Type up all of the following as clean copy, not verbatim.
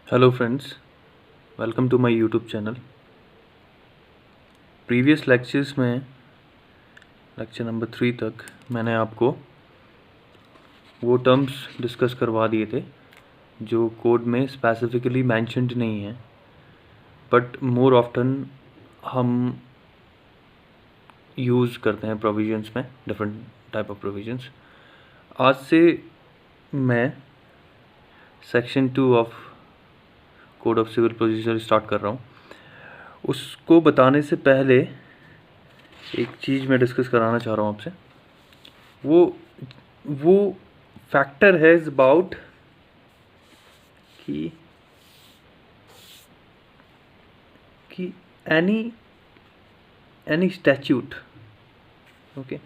Hello friends, welcome to my YouTube channel. Previous lectures में lecture number 3 तक मैंने आपको वो टर्म्स डिस्कस करवा दिए थे जो कोड में स्पेसिफिकली मेंशन्ड नहीं है, बट मोर ऑफ्टन हम यूज़ करते हैं प्रोविजंस में, डिफरेंट टाइप ऑफ प्रोविजंस। आज से मैं section 2 of code of civil procedure start कर रहा हूँ। उसको बताने से पहले एक चीज़ मैं डिस्कस कराना चाह रहा हूँ आपसे। वो फैक्टर है अबाउट कि any statute, okay,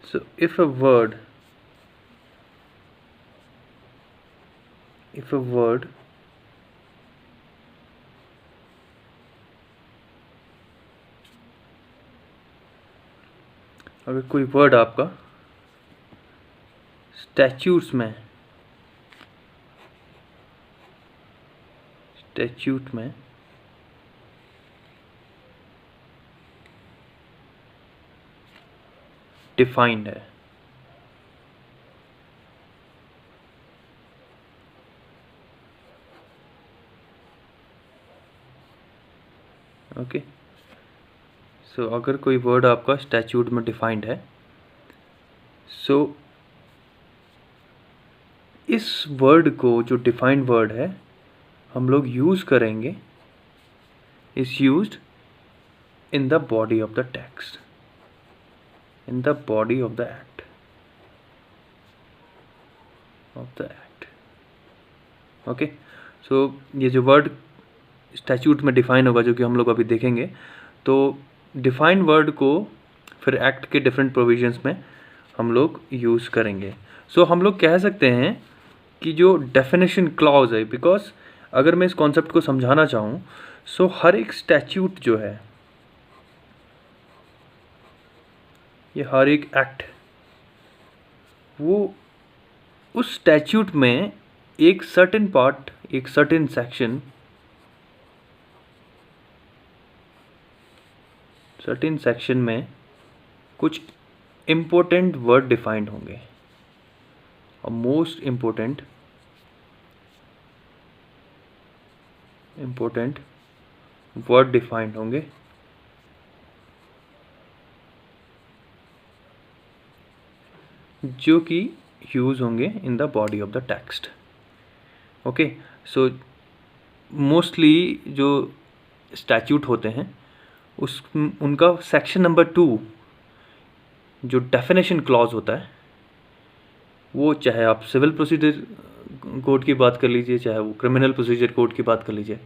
so if a word अगर कोई वर्ड आपका स्टैच्यूट में डिफाइंड है, ओके। सो अगर कोई वर्ड आपका स्टैच्यूट में डिफाइंड है, सो इस वर्ड को, जो डिफाइंड वर्ड है, हम लोग यूज़ करेंगे, is used in the body of the text, in the body of the act, okay. So ये जो वर्ड स्टैच्यूट में डिफाइन होगा, जो कि हम लोग अभी देखेंगे, तो डिफाइंड वर्ड को फिर एक्ट के डिफरेंट प्रोविजंस में हम लोग यूज़ करेंगे। सो हम लोग कह सकते हैं कि जो डेफिनेशन क्लॉज है, बिकॉज अगर मैं इस कॉन्सेप्ट को समझाना चाहूँ, सो हर एक स्टैच्यूट जो है, ये हर एक एक्ट, वो उस स्टैच्यूट में एक सर्टेन पार्ट, एक सर्टेन सेक्शन में कुछ इम्पोर्टेंट वर्ड डिफाइंड होंगे, और मोस्ट इम्पोर्टेंट वर्ड डिफाइंड होंगे, जो कि यूज़ होंगे इन the body of the text, okay. So mostly जो स्टैच्यूट होते हैं, उनका सेक्शन नंबर 2 जो डेफिनेशन क्लॉज होता है, वो चाहे आप सिविल प्रोसीजर कोड की बात कर लीजिए, चाहे वो क्रिमिनल प्रोसीजर कोड की बात कर लीजिए,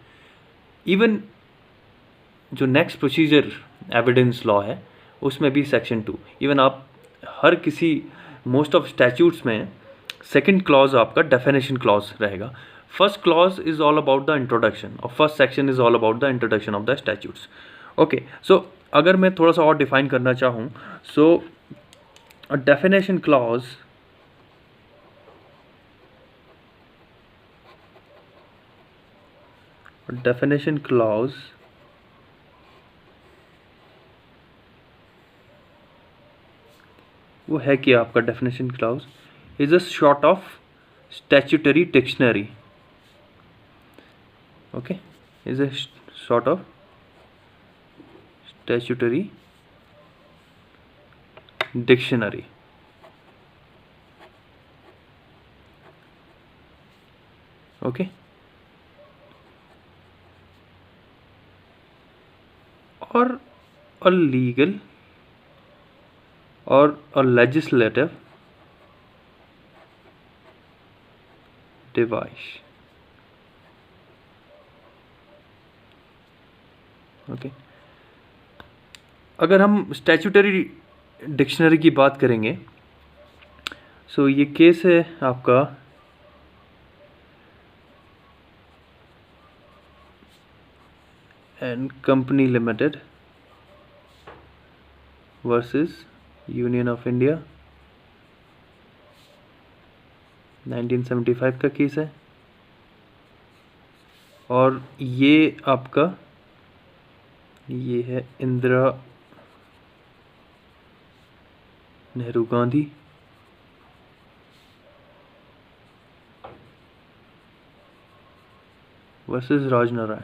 इवन जो नेक्स्ट प्रोसीजर एविडेंस लॉ है, उसमें भी सेक्शन 2, इवन आप हर किसी मोस्ट ऑफ स्टैच्यूट्स में सेकंड क्लॉज आपका डेफिनेशन क्लॉज रहेगा। First clause is all about the introduction, और first section is all about the introduction of the statutes, okay. So अगर मैं थोड़ा सा और डिफाइन करना चाहूँ, सो डेफिनेशन क्लॉज वो है कि आपका definition clause is a short of statutory dictionary, okay, is a short of statutory dictionary, okay. और a legal or a legislative device, okay. अगर हम स्टैच्यूटरी डिक्शनरी की बात करेंगे, सो ये केस है आपका and company limited versus union of India, 1975 का केस है। और ये आपका ये है इंदिरा नेहरू गांधी वर्सेस राजनारायण।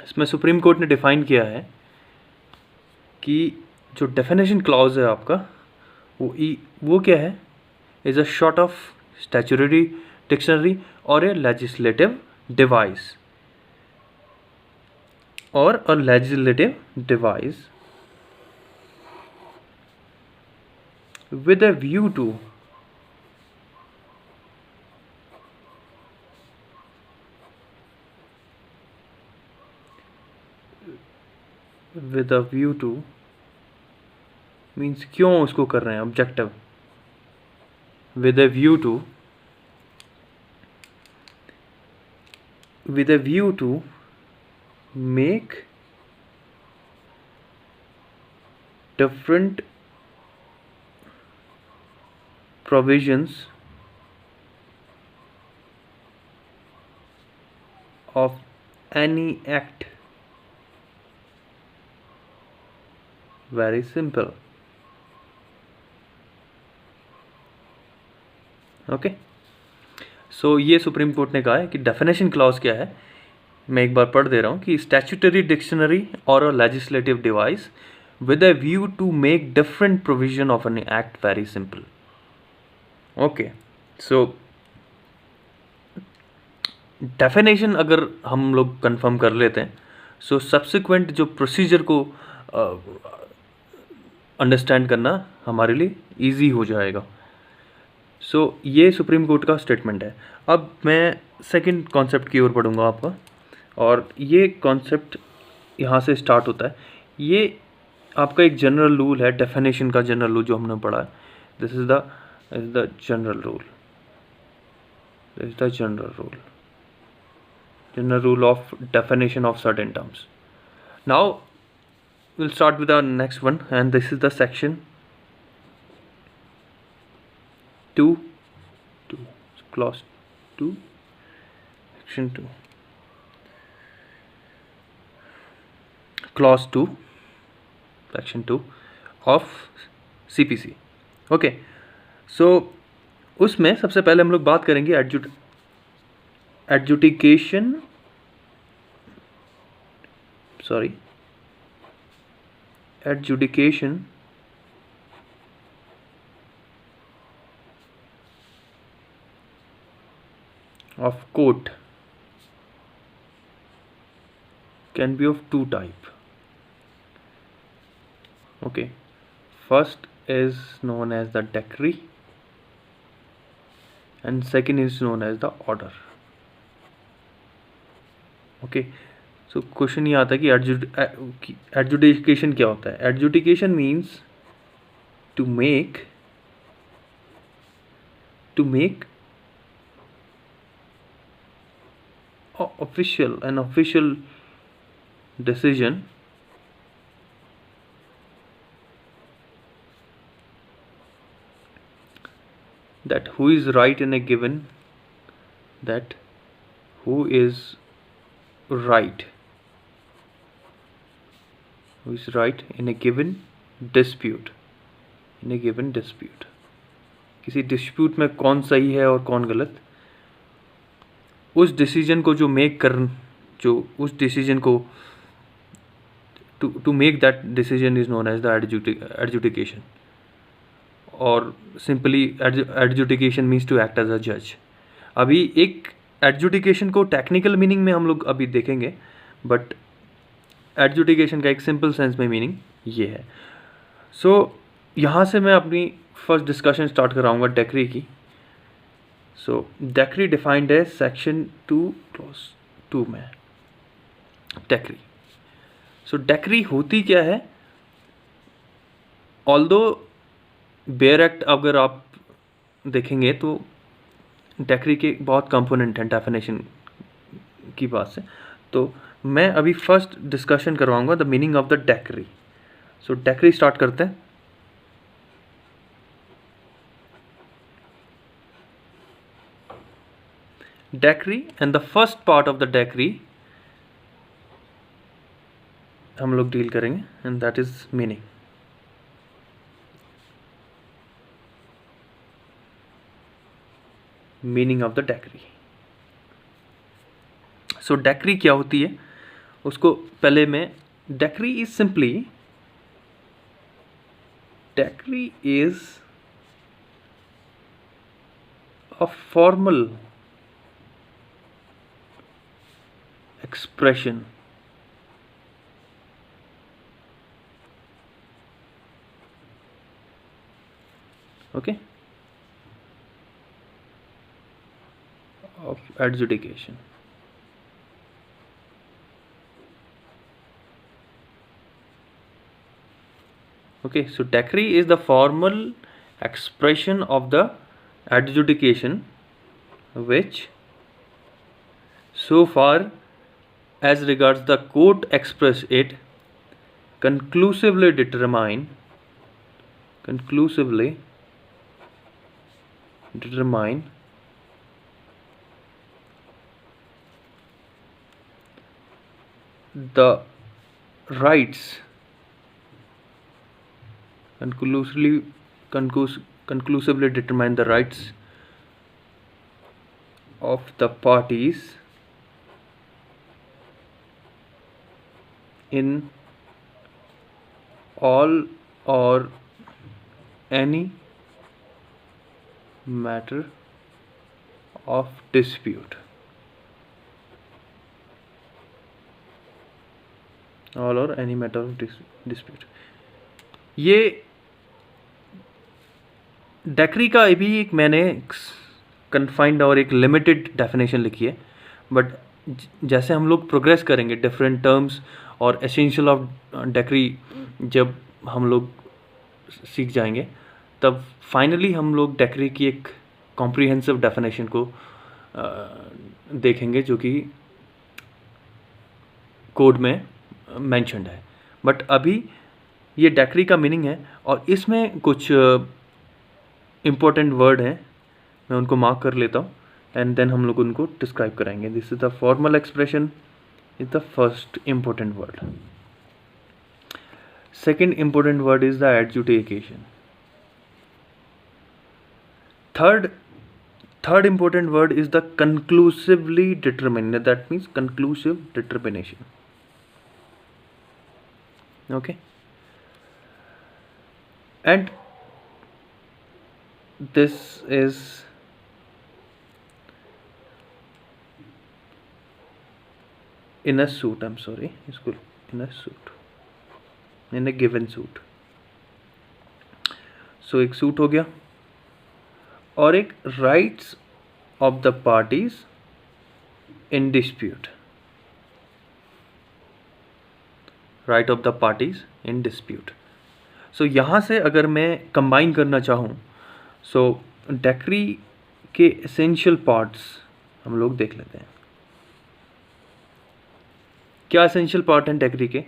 इसमें सुप्रीम कोर्ट ने डिफाइन किया है कि जो डेफिनेशन क्लॉज है आपका वो क्या है, is a short of statutory dictionary और ए लेजिस्लेटिव डिवाइस और a legislative device with a view to means क्यों उसको कर रहे हैं objective, with a view to make different provisions of any act very simple। Okay, so ये supreme court ने कहा है कि डेफिनेशन क्लॉज क्या है। मैं एक बार पढ़ दे रहा हूँ कि स्टैट्यूटरी डिक्शनरी और a legislative device with a view to make different provision of an act very simple. Okay, so definition अगर हम लोग कंफर्म कर लेते हैं, सो सब्सिक्वेंट जो प्रोसीजर को अंडरस्टैंड करना हमारे लिए इजी हो जाएगा। सो ये सुप्रीम कोर्ट का स्टेटमेंट है। अब मैं सेकंड कॉन्सेप्ट की ओर बढ़ूँगा आपका, और ये कॉन्सेप्ट यहाँ से स्टार्ट होता है। ये आपका एक जनरल रूल है, डेफिनेशन का जनरल रूल जो हमने पढ़ा है। This is the general rule, this is the general rule of definition of certain terms. Now we'll start with our next one, and this is the section 2 clause 2 section 2 clause 2 section 2 of CPC। Okay, सो उसमें सबसे पहले हम लोग बात करेंगे adjudication of court can be of two type। okay, first is known as the decree and second is known as the order। okay, so question ये आता है कि एडजुडिकेशन क्या होता है। Adjudication means to make an official decision that who is right in a given in a given dispute। किसी dispute में कौन सही है और कौन गलत, उस डिसीजन को उस डिसीजन को to make that decision is known as the adjudication, और simply adjudication means to act as a जज। अभी एक एडजुडिकेशन को टेक्निकल मीनिंग में हम लोग अभी देखेंगे, बट एडजुडिकेशन का एक सिंपल सेंस में मीनिंग ये है। सो यहाँ से मैं अपनी फर्स्ट डिस्कशन स्टार्ट कराऊंगा डेक्री की। सो डेक्री डिफाइंड है सेक्शन 2 क्लॉज 2 में। डेक्री, सो डेक्री होती क्या है। ऑल्दो बेयर एक्ट अगर आप देखेंगे तो डेक्री के बहुत कंपोनेंट हैं डेफिनेशन की बात से, तो मैं अभी फर्स्ट डिस्कशन करवाऊंगा the meaning of the decree. So decree start करते हैं। Decree and the first part of the decree हम लोग डील करेंगे and that is meaning. Meaning of the decree. So decree क्या होती है उसको पहले मैं, decree is simply, decree is a formal expression okay of adjudication. Okay, so decree is the formal expression of the adjudication which, so far as regards the court express it, conclusively determine the rights, conclusively determine the rights of the parties in all or any matter of dispute. All or any matter of dispute. ये decree का भी एक मैंने confined और एक limited definition लिखी है, but जैसे हम लोग प्रोग्रेस करेंगे डिफरेंट टर्म्स और एसेंशियल ऑफ डेक्री जब हम लोग सीख जाएंगे, तब फाइनली हम लोग डेक्री की एक कॉम्प्रिहेंसिव डेफिनेशन को देखेंगे जो कि कोड में मेंशन्ड है। बट अभी ये डेक्री का मीनिंग है और इसमें कुछ इम्पोर्टेंट वर्ड हैं, मैं उनको मार्क कर लेता हूँ एंड देन हम लोग उनको डिस्क्राइब कराएंगे। This is the formal expression is the first important word. Second important word is the adjudication. Third important word is the conclusively determine, that means conclusive determination. Okay, and this is in a suit, I'm sorry, इसको in a suit, in a given suit. So एक suit हो गया और एक rights of the parties in dispute, right of the parties in dispute. So यहाँ से अगर मैं कंबाइन करना चाहूँ, सो डेक्री के एसेंशियल पार्ट्स हम लोग देख लेते हैं। क्या एसेंशियल पार्ट हैं डेक्री के?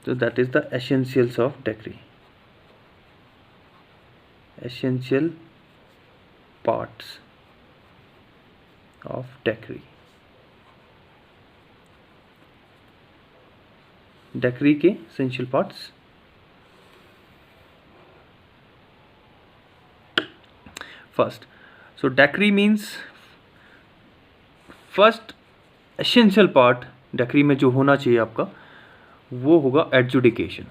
तो that is the essentials of decree, essential parts of decree. Decree के essential parts, first, so decree means first essential part decree में जो होना चाहिए आपका वो होगा adjudication.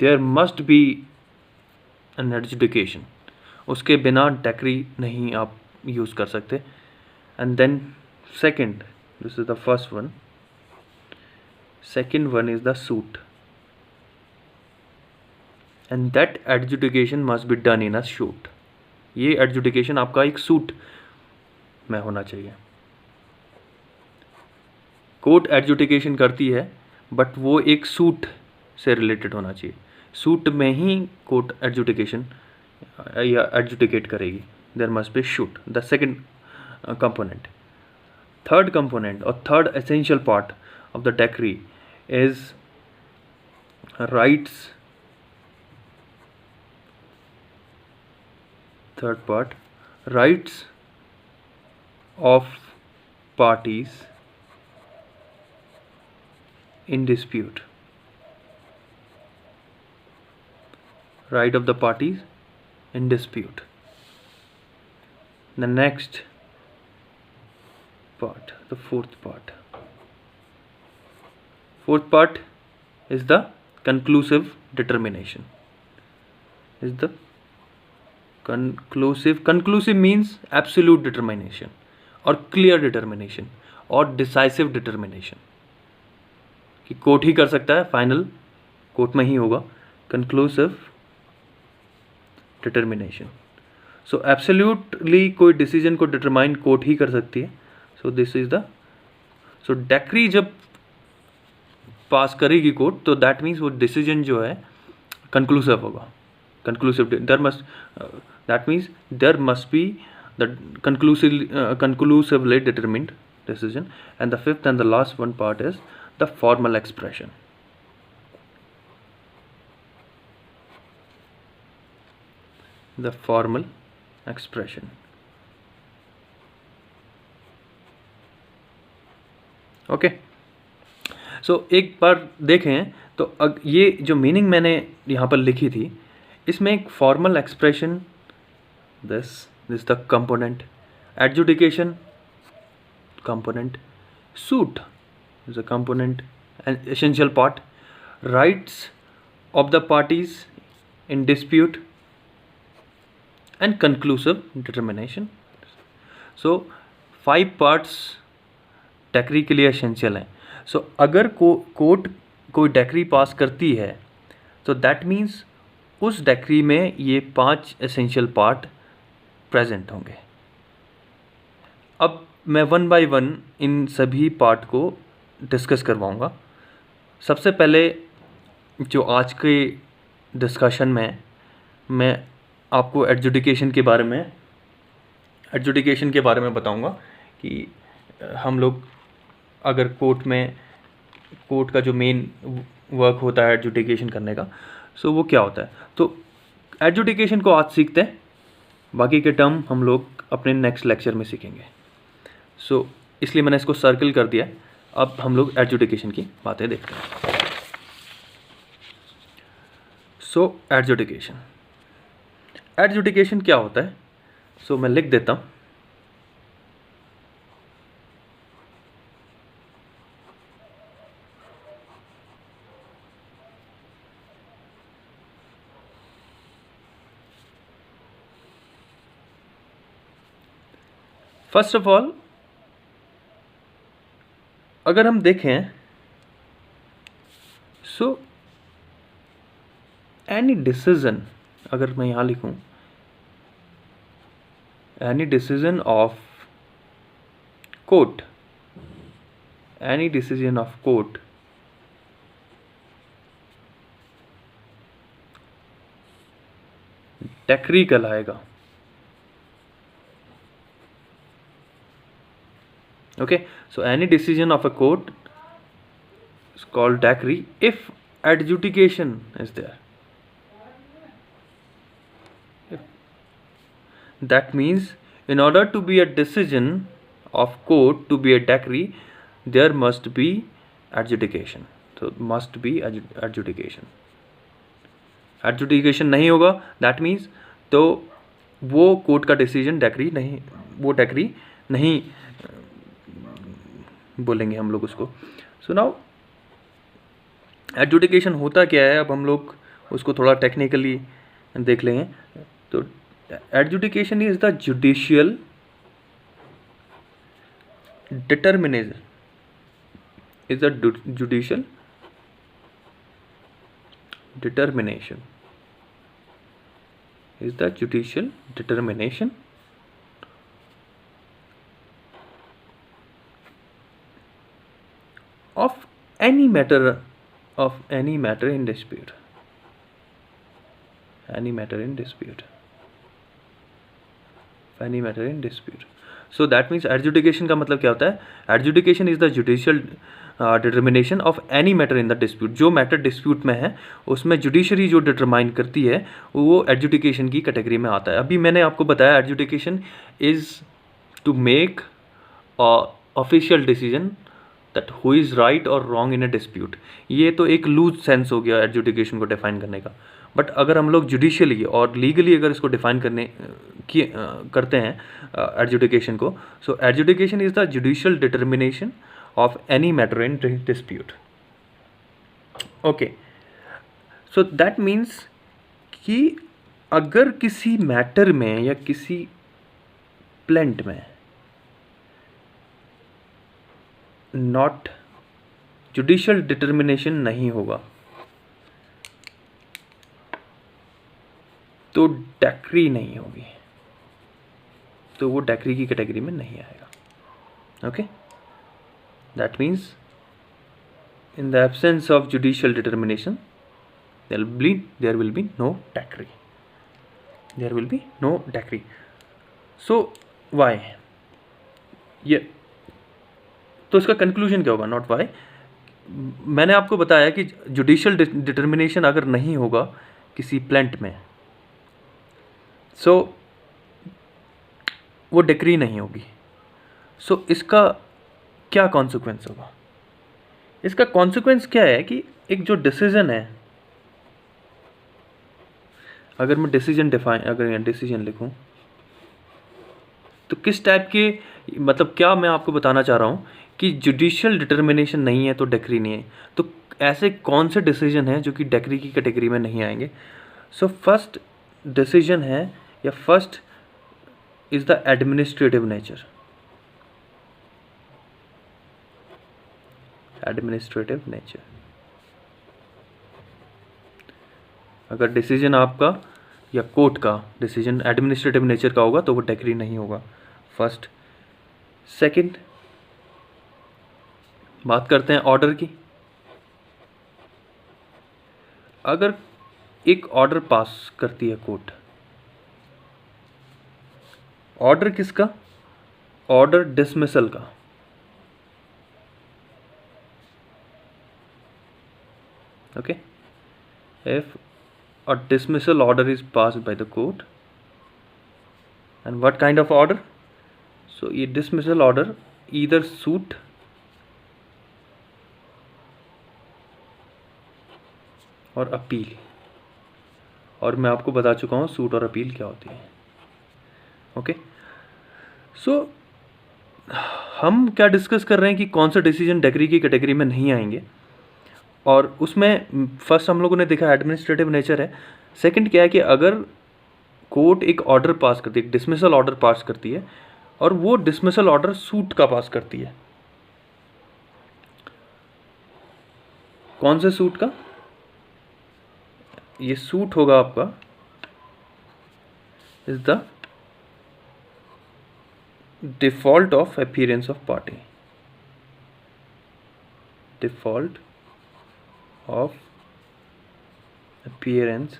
There must be an adjudication, उसके बिना डेक्री नहीं आप यूज कर सकते। And then second, this is the first one, second one is the suit, and that adjudication must be done in a suit. ये adjudication आपका एक suit में होना चाहिए। कोर्ट एडजुडिकेशन करती है बट वो एक सूट से रिलेटेड होना चाहिए, सूट में ही कोर्ट एडजुडिकेशन या एडजुडिकेट करेगी। There must be suit, the second component. third component or third essential part of the decree is rights. Third part, rights of parties in dispute. Right of the parties in dispute. The next part, the fourth part. Fourth part is the conclusive determination. Is the conclusive. Conclusive means absolute determination or clear determination or decisive determination. कि court ही कर सकता है, final court में ही होगा. Conclusive determination. So absolutely कोई decision को determine court ही कर सकती है. So this is the, so decree जब पास करेगी कोर्ट तो दैट मीन्स वो डिसीजन जो है कंक्लूसिव होगा. Conclusive, there must, that means there must be the conclusively determined decision. And the fifth and the last one part is the formal expression. The formal expression. Okay, so एक बार देखें तो ये जो meaning मैंने यहाँ पर लिखी थी, इसमें एक formal expression, this the component, adjudication component, suit is a component, an essential part, rights of the parties in dispute, and conclusive determination. So 5 parts decree के लिए एसेंशियल हैं. सो अगर कोर्ट कोई डेक्री पास करती है तो दैट मीन्स उस decree में ये 5 एसेंशियल पार्ट प्रेजेंट होंगे. अब मैं 1 बाय 1 इन सभी पार्ट को डिस्कस करवाऊँगा. सबसे पहले जो आज के डिस्कशन में मैं आपको एडजुडिकेशन के बारे में बताऊँगा कि हम लोग अगर कोर्ट का जो मेन वर्क होता है एडजुडिकेशन करने का, सो वो क्या होता है. तो एडजुडिकेशन को आज सीखते हैं, बाकी के टर्म हम लोग अपने नेक्स्ट लेक्चर में सीखेंगे. सो इसलिए मैंने इसको सर्कल कर दिया. अब हम लोग एडजुडिकेशन की बातें देखते हैं. सो एडजुडिकेशन क्या होता है. सो मैं लिख देता हूँ. फर्स्ट ऑफ ऑल अगर हम देखें, सो एनी डिसीजन, अगर मैं यहाँ लिखूँ any decision of court, any decision of court decree कहलाएगा. Okay, so any decision of a court is called decree if adjudication is there. That means in order to be a decision of court to be a decree, there must be adjudication. So must be adjudication. Adjudication नहीं होगा, that means तो वो court का decision decree नहीं, वो decree नहीं बोलेंगे हम लोग उसको. सो नाउ एडजुडिकेशन होता क्या है, अब हम लोग उसको थोड़ा टेक्निकली देख लेंगे. तो adjudication is the judicial determination, is the judicial determination, is the judicial determination of any matter in dispute. Any matter in dispute. So that means adjudication का मतलब क्या होता है? Adjudication is the judicial determination of any matter in the dispute. जो matter dispute में है उसमें judiciary जो डिटरमाइन करती है वो एडजुडिकेशन की कैटेगरी में आता है। अभी मैंने आपको बताया adjudication is to make official decision that who is right और रॉन्ग इन ए डिस्प्यूट। ये तो एक लूज सेंस हो गया एडजुडिकेशन को डिफाइन करने का। बट अगर हम लोग जुडिशियली और लीगली अगर इसको डिफाइन करते हैं एडजुडिकेशन को, so adjudication is the judicial determination of any matter in dispute. Okay, so that means कि अगर किसी मैटर में या किसी प्लेंट में नॉट जुडिशियल डिटर्मिनेशन नहीं होगा तो डेक्री नहीं होगी, तो वो डेक्री की कैटेगरी में नहीं आएगा। Okay, that means in the absence of judicial determination there will be no decree. There will be no decree. So why? ये तो इसका कंक्लूजन क्या होगा? Not why. मैंने आपको बताया कि जुडिशियल डिटर्मिनेशन अगर नहीं होगा किसी प्लेंट में, सो वो डिक्री नहीं होगी। सो इसका क्या कॉन्सिक्वेंस होगा? इसका कॉन्सिक्वेंस क्या है कि एक जो डिसीजन है, अगर मैं डिसीजन लिखूं तो किस टाइप के, मतलब क्या मैं आपको बताना चाह रहा हूँ कि जुडिशियल डिटर्मिनेशन नहीं है तो डेक्री नहीं है। तो ऐसे कौन से डिसीजन हैं जो कि डेक्री की कैटेगरी में नहीं आएंगे? सो फर्स्ट डिसीजन है या first is the administrative nature. Administrative nature, अगर डिसीजन आपका या कोर्ट का डिसीजन एडमिनिस्ट्रेटिव नेचर का होगा तो वो डेक्री नहीं होगा। फर्स्ट। सेकंड, बात करते हैं ऑर्डर की। अगर एक ऑर्डर पास करती है कोर्ट, ऑर्डर किसका? ऑर्डर डिसमिसल का। Okay, if a dismissal order is passed by the court, and what kind of order? So ये dismissal order either suit और अपील, और मैं आपको बता चुका हूँ सूट और अपील क्या होती है। ओके, सो हम क्या डिस्कस कर रहे हैं कि कौन सा डिसीजन डेक्री की कैटेगरी में नहीं आएंगे, और उसमें फर्स्ट हम लोगों ने देखा एडमिनिस्ट्रेटिव नेचर है। सेकंड क्या है कि अगर कोर्ट एक ऑर्डर पास करती है, डिसमिसल ऑर्डर पास करती है, और वो डिसमिसल ऑर्डर सूट का पास करती है। कौन से सूट का? ये सूट होगा आपका is the default of appearance of party. Default of appearance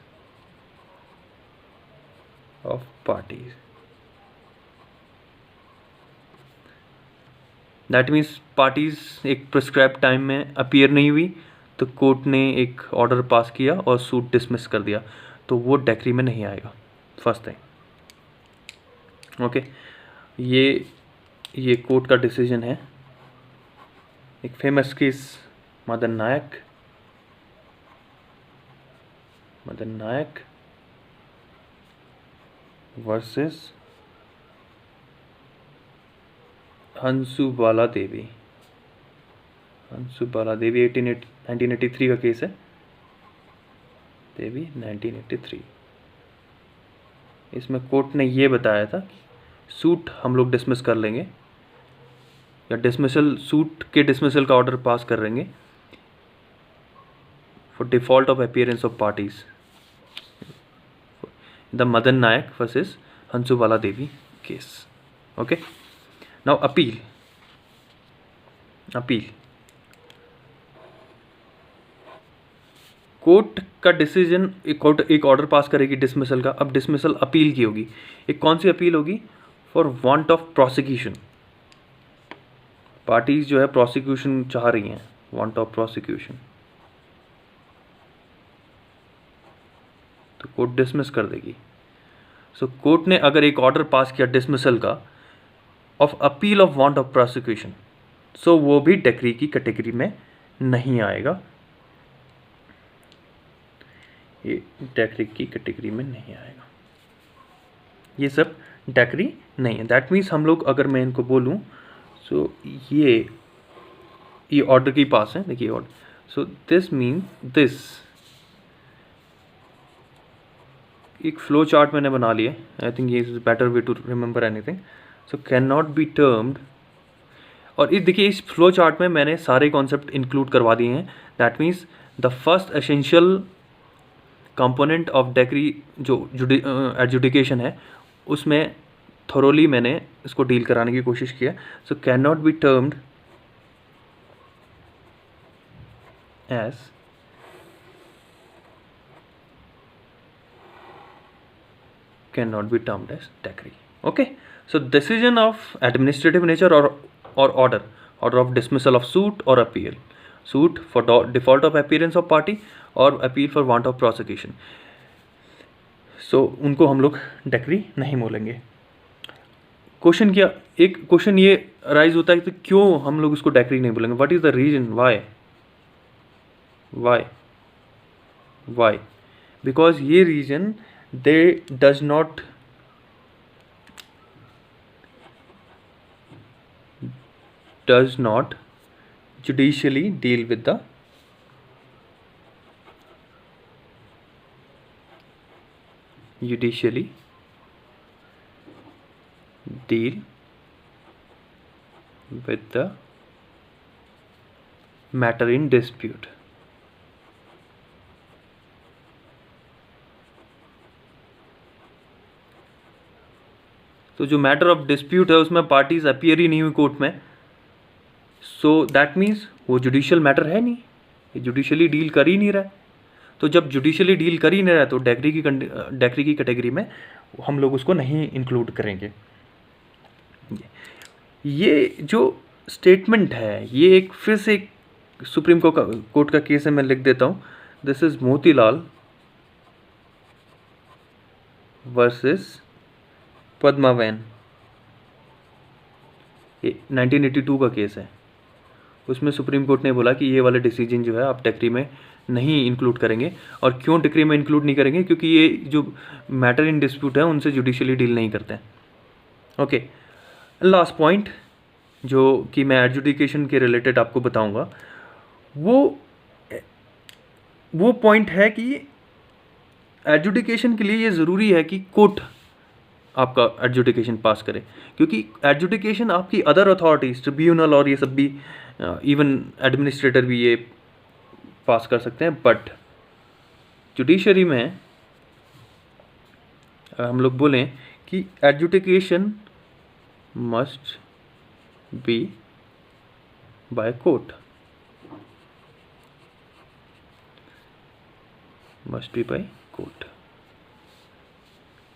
of parties, that means parties एक प्रिस्क्राइब टाइम में अपीयर नहीं हुई तो कोर्ट ने एक ऑर्डर पास किया और सूट डिसमिस कर दिया, तो वो डेक्री में नहीं आएगा। First thing. ओके, ये कोर्ट का डिसीजन है। एक famous case Madan Nayak versus Hansubala देवी। 1983 का केस है। देवी 1983। इसमें कोर्ट ने ये बताया था कि सूट हम लोग डिसमिस कर लेंगे या सूट के डिसमिसल का ऑर्डर पास कर लेंगे for default of appearance of parties. The Madan Nayak versus Hansubala Devi case. Okay, now appeal. Court का डिसीजन, कोर्ट एक ऑर्डर पास करेगी डिसमिसल का। अब डिसमिसल अपील की होगी। एक कौन सी अपील होगी? For want of prosecution, parties जो है प्रोसिक्यूशन चाह रही हैं, वांट ऑफ प्रोसिक्यूशन, तो कोर्ट डिसमिस कर देगी। सो कोर्ट ने अगर एक ऑर्डर पास किया डिसमिसल का of appeal of want of prosecution, so वो भी डेक्री की कैटेगरी में नहीं आएगा, ये डेक्री की कैटेगरी में नहीं आएगा, ये सब डेक्री नहीं है। दैट मीन्स हम लोग, अगर मैं इनको बोलूँ, सो ये ऑर्डर के पास है, देखिए order, so this mean this, एक फ्लो चार्ट मैंने बना लिया, आई थिंक ये is better way to remember anything. So can not be termed, और इस देखिए इस फ्लो चार्ट में मैंने सारे कॉन्सेप्ट इंक्लूड करवा दिए हैं। That means the first essential component of decree जो एडजुडिकेशन है उसमें थोरोली मैंने इसको डील कराने की कोशिश किया। So can not be termed as cannot be termed as decree. Okay, so decision of administrative nature or order of dismissal of suit or appeal, suit for default of appearance of party और appeal for want of prosecution, so उनको हम लोग decree नहीं बोलेंगे। Question क्या, एक question ये rise होता है कि क्यों हम लोग इसको डेक्री नहीं बोलेंगे, what is the reason, why, because ये reason they does not judicially deal with the matter in dispute। तो जो मैटर ऑफ डिस्प्यूट है उसमें पार्टीज अपीयर ही नहीं हुई कोर्ट में, सो दैट मीन्स वो जुडिशियल मैटर है नहीं, ये जुडिशियली डील कर ही नहीं रहा है। तो जब जुडिशियली डील कर ही नहीं रहा है तो डेक्री की कैटेगरी में हम लोग उसको नहीं इंक्लूड करेंगे। ये जो स्टेटमेंट है ये एक फिर से एक सुप्रीम कोर्ट का केस है, मैं लिख देता हूँ। दिस इज मोतीलाल वर्सेस पद्मावैन, ये 1982 का केस है। उसमें सुप्रीम कोर्ट ने बोला कि ये वाले डिसीजन जो है आप डेक्री में नहीं इंक्लूड करेंगे। और क्यों डेक्री में इंक्लूड नहीं करेंगे, क्योंकि ये जो मैटर इन डिस्प्यूट है उनसे जुडिशियली डील नहीं करते हैं। ओके, लास्ट पॉइंट जो कि मैं एडजुडिकेशन के रिलेटेड आपको बताऊंगा, वो पॉइंट है कि एडजुडिकेशन के लिए ये ज़रूरी है कि कोर्ट आपका एडजुडिकेशन पास करे, क्योंकि एडजुडिकेशन आपकी अदर अथॉरिटीज, ट्रिब्यूनल और ये सब भी, इवन एडमिनिस्ट्रेटर भी ये पास कर सकते हैं। बट जुडिशरी में हम लोग बोलें कि adjudication must be by court, must be by court.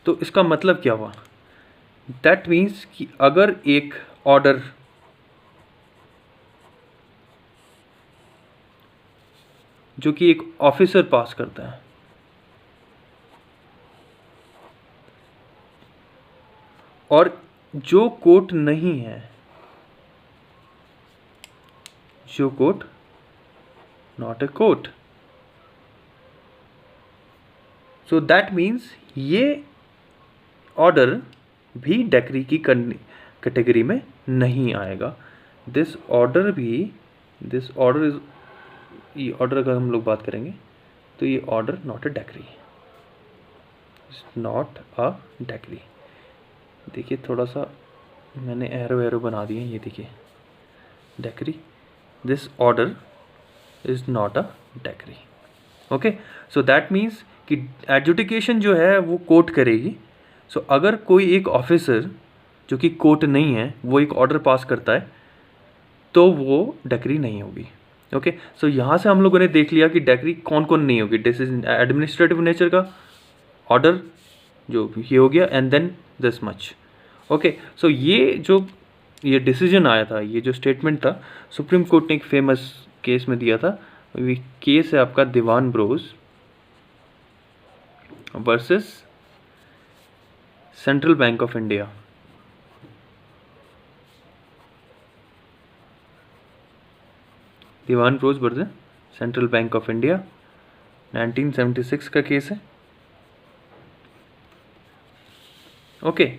तो इसका मतलब क्या हुआ, दैट मीन्स कि अगर एक ऑर्डर जो कि एक ऑफिसर पास करता है और जो कोर्ट नहीं है, जो court not a court, so that means ये ऑर्डर भी डेक्री की कैटेगरी में नहीं आएगा। दिस ऑर्डर इज, ये ऑर्डर अगर हम लोग बात करेंगे तो ये order not a decree, not a decree. देखिए थोड़ा सा मैंने एरो बना दिए, ये देखिए decree, this order is not a decree. Okay, so that means कि एडजुडिकेशन जो है वो कोर्ट करेगी। सो अगर कोई एक ऑफिसर जो कि कोर्ट नहीं है वो एक ऑर्डर पास करता है तो वो डेक्री नहीं होगी। ओके, सो यहाँ से हम लोगों ने देख लिया कि डेक्री कौन कौन नहीं होगी। डिसीजन एडमिनिस्ट्रेटिव नेचर का ऑर्डर जो ये हो गया, and then this much, okay, so ये डिसीजन आया था, ये जो स्टेटमेंट था, सुप्रीम कोर्ट ने एक फेमस केस में दिया था। ये केस है आपका Diwan Bros versus Central Bank of India. Diwan Bros versus Central Bank of India, 1976 का केस है। ओके,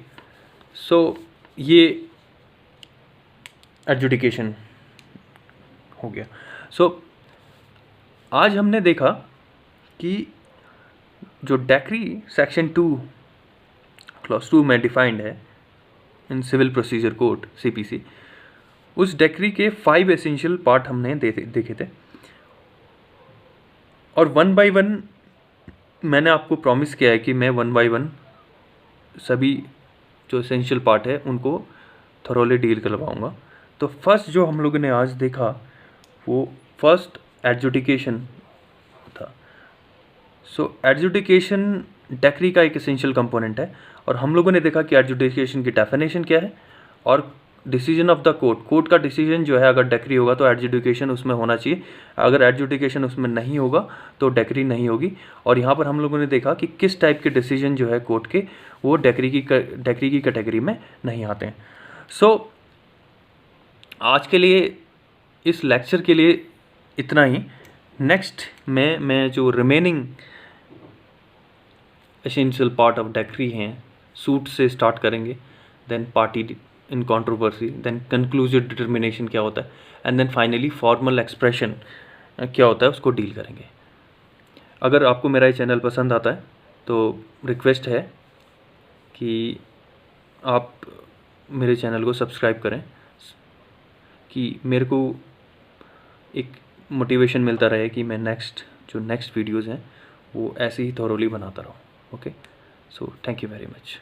सो ये एडजुडिकेशन हो गया। सो आज हमने देखा कि जो डेक्री सेक्शन 2 क्लॉज 2 में डिफाइंड है in civil procedure code CPC, उस डेक्री के 5 एसेंशियल पार्ट हमने देखे थे, और 1 बाय 1 मैंने आपको प्रॉमिस किया है कि मैं 1 बाय 1 सभी जो एसेंशियल पार्ट है उनको थोरोली डील करवाऊंगा। तो फर्स्ट जो हम लोगों ने आज देखा वो फर्स्ट एडजुडिकेशन था। सो एडजुडिकेशन डेक्री का एक एसेंशियल कंपोनेंट है, और हम लोगों ने देखा कि एडजुडिकेशन की डेफिनेशन क्या है, और डिसीजन ऑफ द कोर्ट का डिसीजन जो है अगर डेक्री होगा तो एडजुडिकेशन उसमें होना चाहिए, अगर एडजुडिकेशन उसमें नहीं होगा तो डेक्री नहीं होगी। और यहाँ पर हम लोगों ने देखा कि किस टाइप के डिसीजन जो है कोर्ट के वो डेक्री की कैटेगरी में नहीं आते हैं। सो आज के लिए इस लेक्चर के लिए इतना ही। नेक्स्ट में मैं जो remaining essential part of decree हैं, सूट से स्टार्ट करेंगे, then party in controversy, then conclusive determination क्या होता है, and then finally formal expression क्या होता है, उसको डील करेंगे। अगर आपको मेरा ये चैनल पसंद आता है तो रिक्वेस्ट है कि आप मेरे चैनल को सब्सक्राइब करें, कि मेरे को एक मोटिवेशन मिलता रहे कि मैं नेक्स्ट वीडियोज़ हैं वो ऐसे ही थोरोली बनाता रहूँ। Okay, so thank you very much.